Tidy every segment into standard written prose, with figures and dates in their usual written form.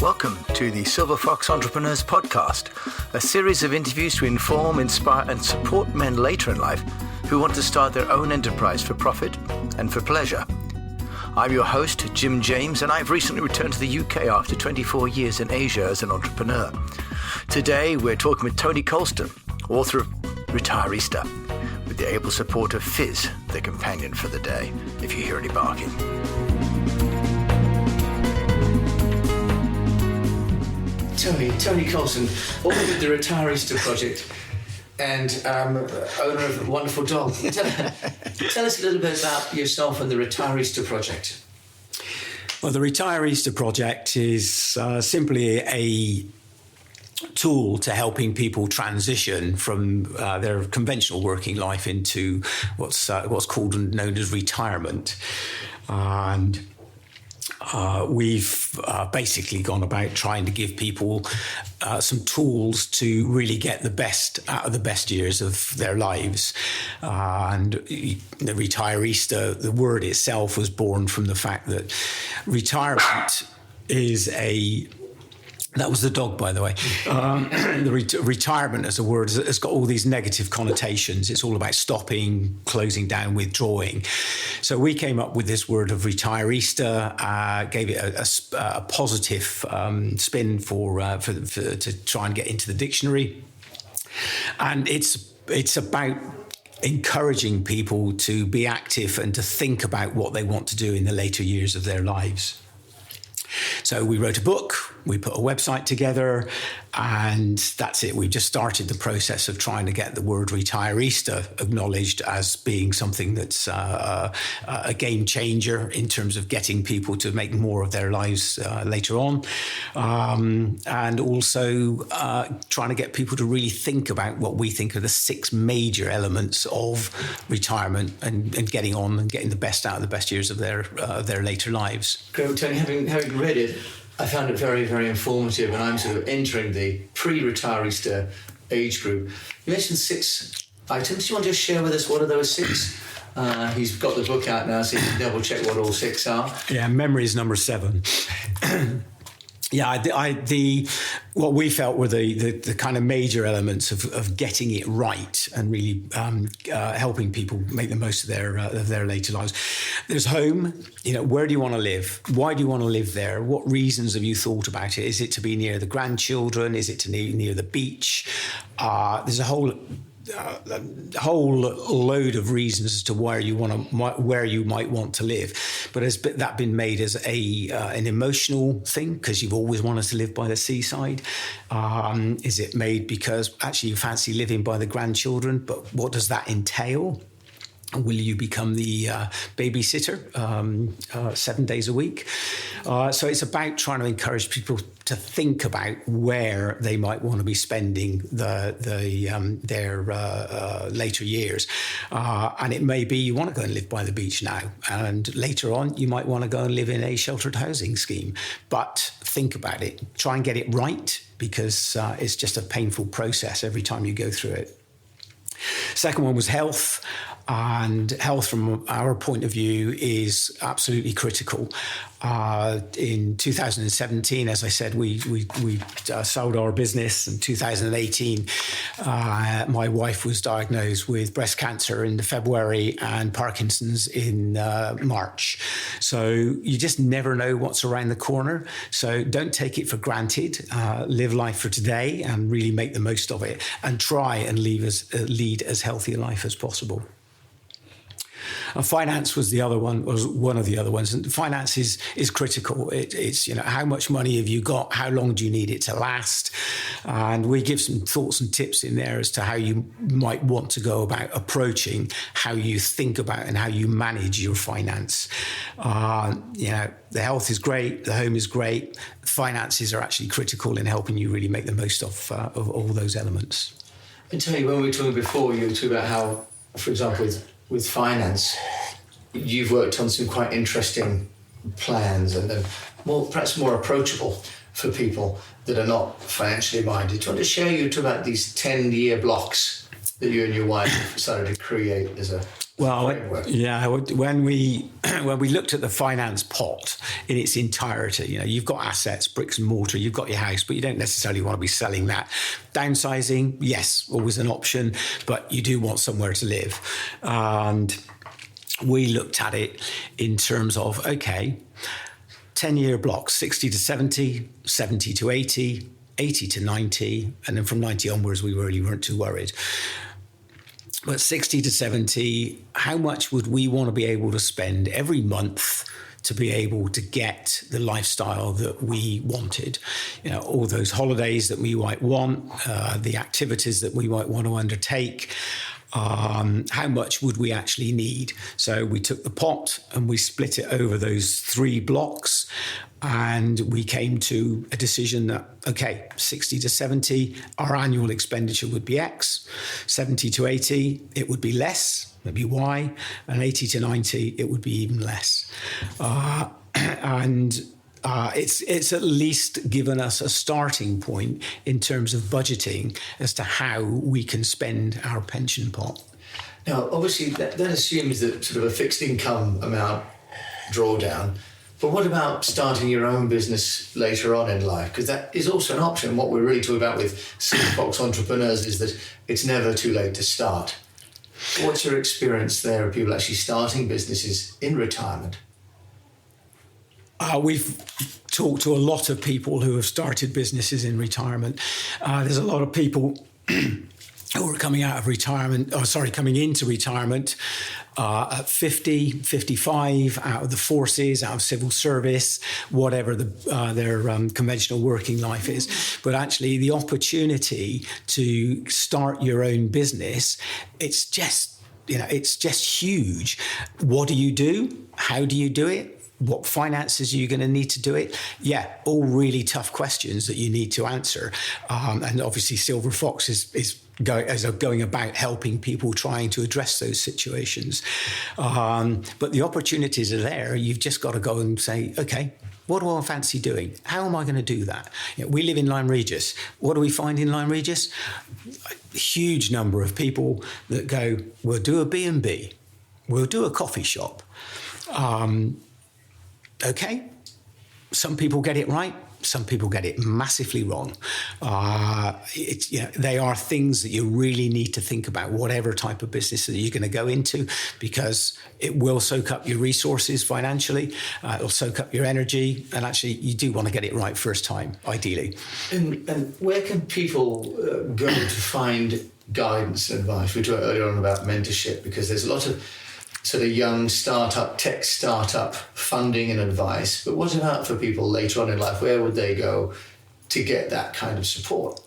Welcome to the Silver Fox Entrepreneurs Podcast, a series of interviews to inform, inspire and support men later in life who want to start their own enterprise for profit and for pleasure. I'm your host, Jim James, and I've recently returned to the UK after 24 years in Asia as an entrepreneur. Today, we're talking with Tony Colston, author of Retireista, with the able support of Fizz, the companion for the day, if you hear any barking. Tony Colston, author of the Retireista Project and owner of a wonderful dog. Tell us a little bit about yourself and the Retireista Project. Well, the Retireista Project is simply a tool to helping people transition from their conventional working life into what's called and known as retirement. And we've basically gone about trying to give people some tools to really get the best out of the best years of their lives. And the Retireista, the word itself was born from the fact that retirement is that was the dog, by the way. Retirement as a word has got all these negative connotations. It's all about stopping, closing down, withdrawing. So we came up with this word of Retireista, gave it a positive spin to try and get into the dictionary. And it's about encouraging people to be active and to think about what they want to do in the later years of their lives. So we wrote a book, we put a website together, and that's it. We've just started the process of trying to get the word Retireista acknowledged as being something that's a game changer in terms of getting people to make more of their lives later on. And also trying to get people to really think about what we think are the 6 major elements of retirement and getting on and getting the best out of the best years of their later lives. Great, Tony, having read it, I found it very, very informative, and I'm sort of entering the pre-Retireista age group. You mentioned 6 items. Do you want to share with us what are those 6? He's got the book out now, so you can double check what all 6 are. Yeah, memory is number 7. Yeah, what we felt were the kind of major elements of getting it right and really helping people make the most of their later lives. There's home. Where do you want to live? Why do you want to live there? What reasons have you thought about it? Is it to be near the grandchildren? Is it to be near the beach? There's a whole load of reasons as to where you might want to live, but has that been made as an emotional thing because you've always wanted to live by the seaside? Is it made because actually you fancy living by the grandchildren, but what does that entail? Will you become the babysitter 7 days a week? So it's about trying to encourage people to think about where they might want to be spending their later years. And it may be you want to go and live by the beach now, and later on you might want to go and live in a sheltered housing scheme. But think about it. Try and get it right, because it's just a painful process every time you go through it. Second one was health. And health, from our point of view, is absolutely critical. In 2017, as I said, we sold our business. In 2018, my wife was diagnosed with breast cancer in February and Parkinson's in March. So you just never know what's around the corner. So don't take it for granted. Live life for today and really make the most of it, and try and lead as healthy a life as possible. Finance was one of the other ones, and finance is critical. It's how much money have you got? How long do you need it to last? And we give some thoughts and tips in there as to how you might want to go about approaching how you think about and how you manage your finance. The health is great, the home is great. Finances are actually critical in helping you really make the most of all those elements. And Tony, when we were talking before, you were talking about how, for example, with finance, you've worked on some quite interesting plans and perhaps more approachable for people that are not financially minded. Do you want to share you talk about these 10-year blocks that you and your wife started to create as a framework? Yeah, when we looked at the finance pot in its entirety, you've got assets, bricks and mortar, you've got your house, but you don't necessarily want to be selling that. Downsizing, yes, always an option, but you do want somewhere to live. And we looked at it in terms of, 10-year blocks, 60 to 70, 70 to 80, 80 to 90, and then from 90 onwards, we really weren't too worried. But 60 to 70, how much would we want to be able to spend every month to be able to get the lifestyle that we wanted? All those holidays that we might want, the activities that we might want to undertake. How much would we actually need? So we took the pot and we split it over those 3 blocks, and we came to a decision that, 60 to 70, our annual expenditure would be X, 70 to 80, it would be less, maybe Y, and 80 to 90, it would be even less. It's at least given us a starting point in terms of budgeting as to how we can spend our pension pot. Now, obviously, that assumes that sort of a fixed income amount drawdown. But what about starting your own business later on in life? Because that is also an option. What we're really talking about with Silver Fox entrepreneurs is that it's never too late to start. What's your experience there of people actually starting businesses in retirement? We've talked to a lot of people who have started businesses in retirement. There's a lot of people who are coming into retirement at 50, 55, out of the forces, out of civil service, whatever their conventional working life is. But actually, the opportunity to start your own business, it's just huge. What do you do? How do you do it? What finances are you going to need to do it? Yeah, all really tough questions that you need to answer. And obviously Silver Fox is going about helping people trying to address those situations. But the opportunities are there. You've just got to go and say, what do I fancy doing? How am I going to do that? We live in Lyme Regis. What do we find in Lyme Regis? A huge number of people that go, we'll do a B&B. We'll do a coffee shop. Some people get it right. Some people get it massively wrong. They are things that you really need to think about, whatever type of business that you're going to go into, because it will soak up your resources financially. It'll soak up your energy. And actually, you do want to get it right first time, ideally. And where can people go to find guidance and advice? We talked earlier on about mentorship, because there's a lot of sort of young tech startup funding and advice. But what about for people later on in life? Where would they go to get that kind of support?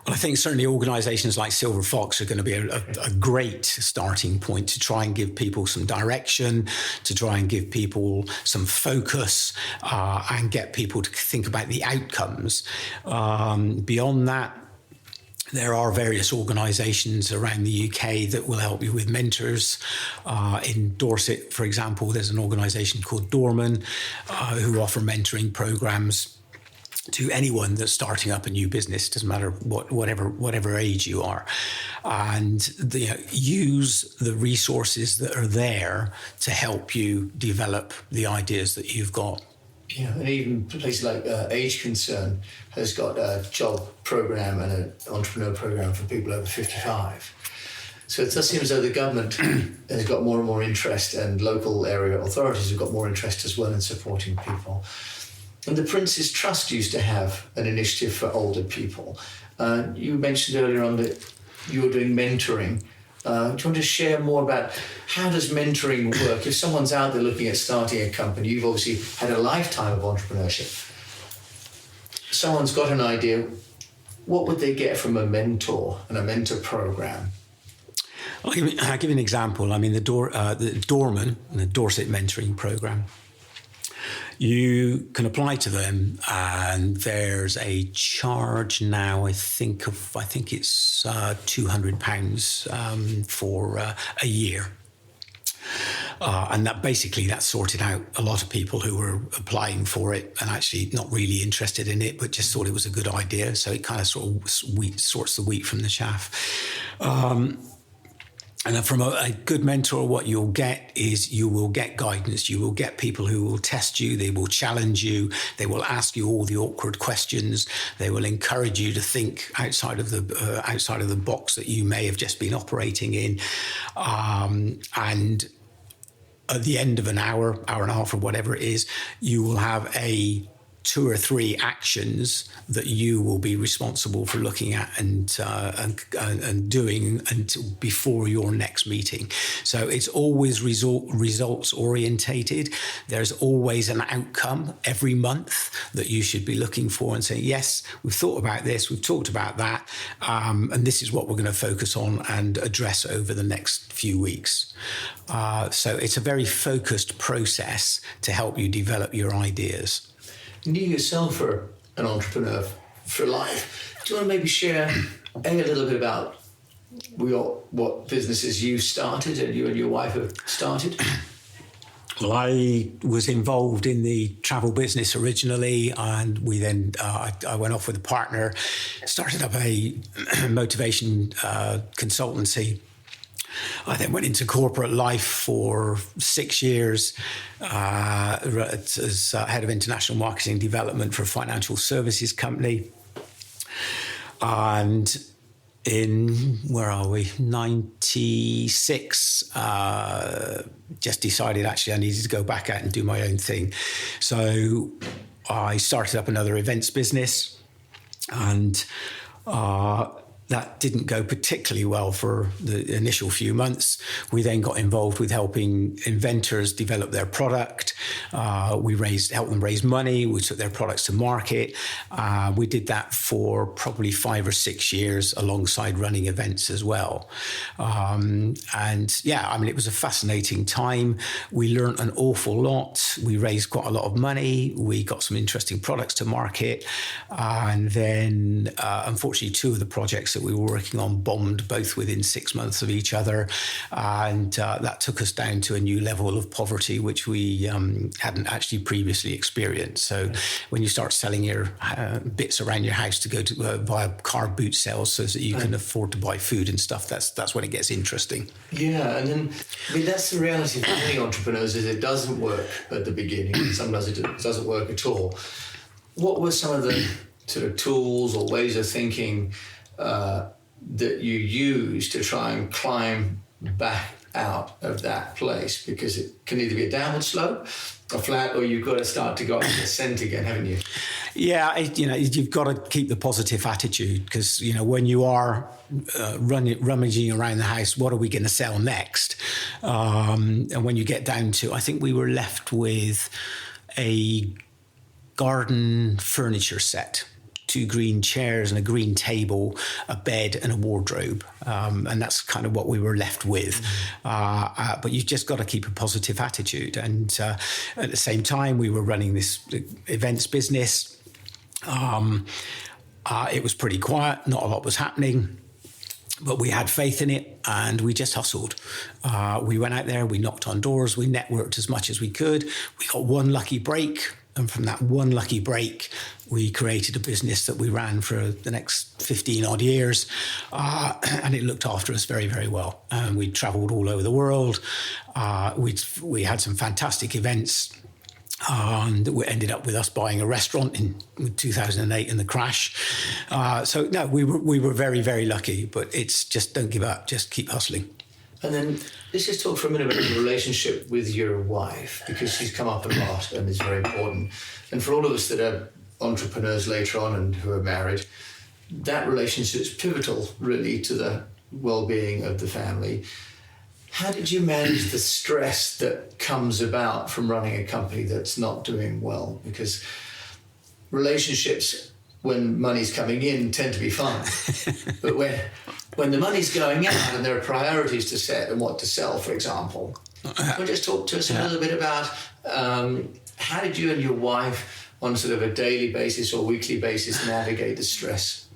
Well, I think certainly organisations like Silver Fox are going to be a great starting point to try and give people some direction, to try and give people some focus, and get people to think about the outcomes. Beyond that, there are various organisations around the UK that will help you with mentors. In Dorset, for example, there's an organisation called Dorman who offer mentoring programmes to anyone that's starting up a new business. Doesn't matter whatever age you are, and use the resources that are there to help you develop the ideas that you've got. Yeah, and even places like Age Concern has got a job program and an entrepreneur program for people over 55. So it does seem as though the government has got more and more interest, and local area authorities have got more interest as well in supporting people. And the Prince's Trust used to have an initiative for older people. You mentioned earlier on that you were doing mentoring. Do you want to share more about how does mentoring work? If someone's out there looking at starting a company, you've obviously had a lifetime of entrepreneurship. Someone's got an idea. What would they get from a mentor and a mentor program? I'll give you an example. I mean, the Dorman, the Dorset mentoring program. You can apply to them, and there's a charge now. I think it's £200 for a year. And that sorted out a lot of people who were applying for it and actually not really interested in it, but just thought it was a good idea. So it kind of sorts the wheat from the chaff. And from a good mentor, what you'll get is you will get guidance. You will get people who will test you. They will challenge you. They will ask you all the awkward questions. They will encourage you to think outside of the box that you may have just been operating in. And at the end of an hour and a half, or whatever it is, you will have 2 or 3 actions that you will be responsible for looking at and doing until before your next meeting. So it's always results orientated. There's always an outcome every month that you should be looking for and saying, yes, we've thought about this, we've talked about that, and this is what we're going to focus on and address over the next few weeks. So it's a very focused process to help you develop your ideas. You yourself are an entrepreneur for life. Do you want to maybe share a little bit about what businesses you started and you and your wife have started? Well, I was involved in the travel business originally, and we then I went off with a partner, started up a motivation consultancy. I then went into corporate life for 6 years as head of international marketing development for a financial services company. And in, 96, just decided actually I needed to go back out and do my own thing. So I started up another events business, and that didn't go particularly well for the initial few months. We then got involved with helping inventors develop their product. We helped them raise money. We took their products to market. We did that for probably 5 or 6 years alongside running events as well. It was a fascinating time. We learned an awful lot. We raised quite a lot of money. We got some interesting products to market. And then, unfortunately, 2 of the projects that we were working on bombed both within 6 months of each other, and that took us down to a new level of poverty which we hadn't actually previously experienced. So when you start selling your bits around your house to go to via car boot sales so that you can afford to buy food and stuff, that's when it gets interesting. Yeah, and then that's the reality for many entrepreneurs, is it doesn't work at the beginning. Sometimes it doesn't work at all. What were some of the sort of tools or ways of thinking that you use to try and climb back out of that place? Because it can either be a downward slope, a flat, or you've got to start to go up the ascent again, haven't you? Yeah, you've got to keep the positive attitude, because when you are rummaging around the house, what are we going to sell next? And when you get down to, I think we were left with a garden furniture set. 2 green chairs and a green table, a bed and a wardrobe. And that's kind of what we were left with. But you've just got to keep a positive attitude. And at the same time, we were running this events business. It was pretty quiet. Not a lot was happening. But we had faith in it, and we just hustled. We went out there, we knocked on doors, we networked as much as we could. We got one lucky break. And from that one lucky break, we created a business that we ran for the next 15 odd years. And it looked after us very, very well. We traveled all over the world. We had some fantastic events. And it ended up with us buying a restaurant in 2008 in the crash. We were very, very lucky. But it's just don't give up. Just keep hustling. And then let's just talk for a minute about the relationship with your wife, because she's come up a lot and is very important. And for all of us that are entrepreneurs later on and who are married, that relationship is pivotal, really, to the well-being of the family. How did you manage the stress that comes about from running a company that's not doing well? Because relationships, when money's coming in, tend to be fine. But when the money's going out and there are priorities to set and what to sell, for example, can you just talk to us a little bit about how did you and your wife on sort of a daily basis or weekly basis navigate the stress?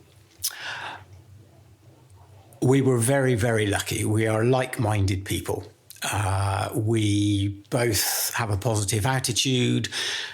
We were very, very lucky. We are like-minded people. We both have a positive attitude.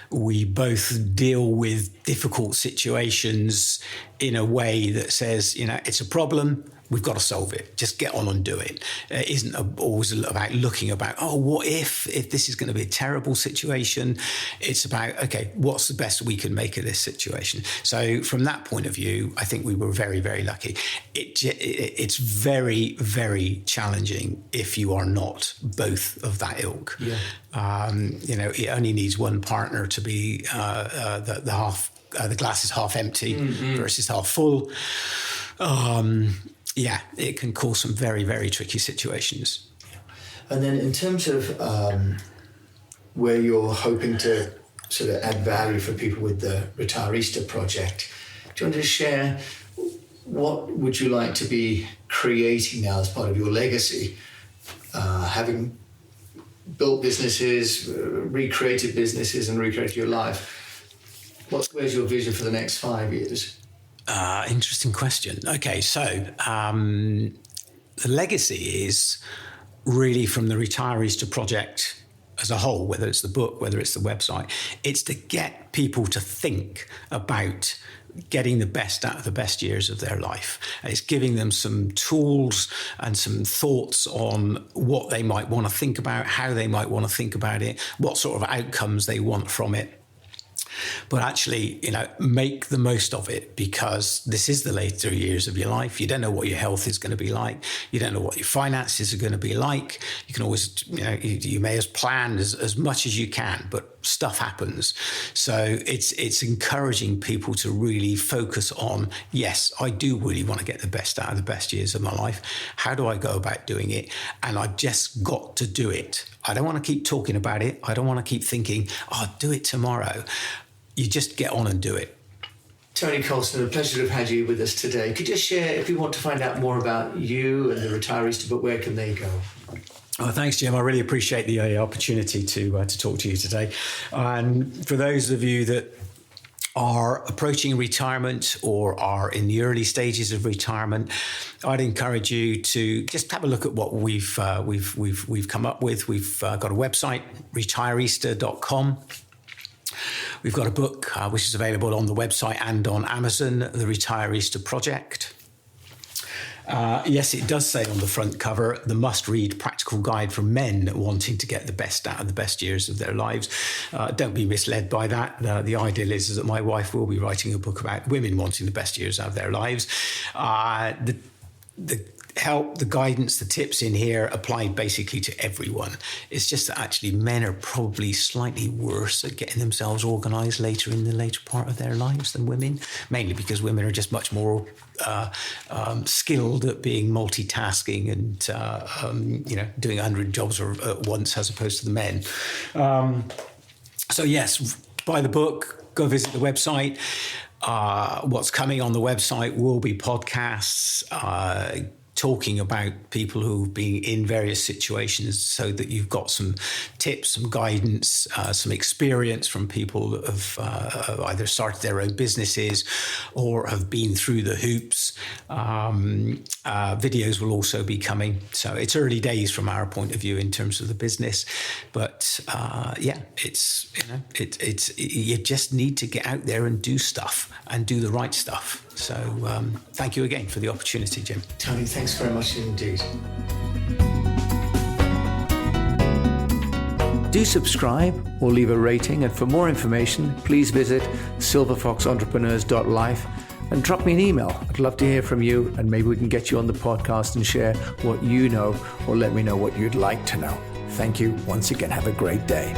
We both deal with difficult situations in a way that says, it's a problem. We've got to solve it. Just get on and do it. It isn't always about looking about, what if this is going to be a terrible situation? It's about, okay, what's the best we can make of this situation? So from that point of view, I think we were very, very lucky. It's very, very challenging if you are not both of that ilk. Yeah. It only needs one partner to be the glass is half empty versus half full. It can cause some very, very tricky situations. And then in terms of where you're hoping to sort of add value for people with the Retireista Project, do you want to share what would you like to be creating now as part of your legacy? Having built businesses, recreated businesses and recreated your life, where's your vision for the next 5 years? Interesting question. Okay, so the legacy is really from the Retireista Project as a whole, whether it's the book, whether it's the website, it's to get people to think about getting the best out of the best years of their life. And it's giving them some tools and some thoughts on what they might want to think about, how they might want to think about it, what sort of outcomes they want from it. But actually, make the most of it, because this is the later years of your life. You don't know what your health is going to be like. You don't know what your finances are going to be like. You can always, you may have planned as much as you can, but stuff happens. So it's encouraging people to really focus on, yes, I do really want to get the best out of the best years of my life. How do I go about doing it? And I've just got to do it. I don't want to keep talking about it. I don't want to keep thinking, I'll do it tomorrow. You just get on and do it. Tony Colston, a pleasure to have had you with us today. Could you share, if you want to find out more about you and the Retireista, but where can they go? Oh, thanks, Jim. I really appreciate the opportunity to talk to you today. And for those of you that are approaching retirement or are in the early stages of retirement, I'd encourage you to just have a look at what we've come up with. We've got a website, retireista.com. We've got a book which is available on the website and on Amazon, The Retireista Project. Yes, it does say on the front cover, the must-read practical guide for men wanting to get the best out of the best years of their lives. Don't be misled by that. The ideal is that my wife will be writing a book about women wanting the best years out of their lives. The help, the guidance, the tips in here apply basically to everyone. It's just that actually men are probably slightly worse at getting themselves organised later in the later part of their lives than women, mainly because women are just much more skilled at being multitasking and doing 100 jobs at once as opposed to the men. So yes, buy the book, go visit the website. What's coming on the website will be podcasts, talking about people who've been in various situations, so that you've got some tips, some guidance, some experience from people that have either started their own businesses or have been through the hoops. Videos will also be coming. So it's early days from our point of view in terms of the business. But it's you just need to get out there and do stuff and do the right stuff. So thank you again for the opportunity, Jim. Tony, thanks very much indeed. Do subscribe or leave a rating, and for more information, please visit silverfoxentrepreneurs.life and drop me an email. I'd love to hear from you, and maybe we can get you on the podcast and share what you know, or let me know what you'd like to know. Thank you once again. Have a great day.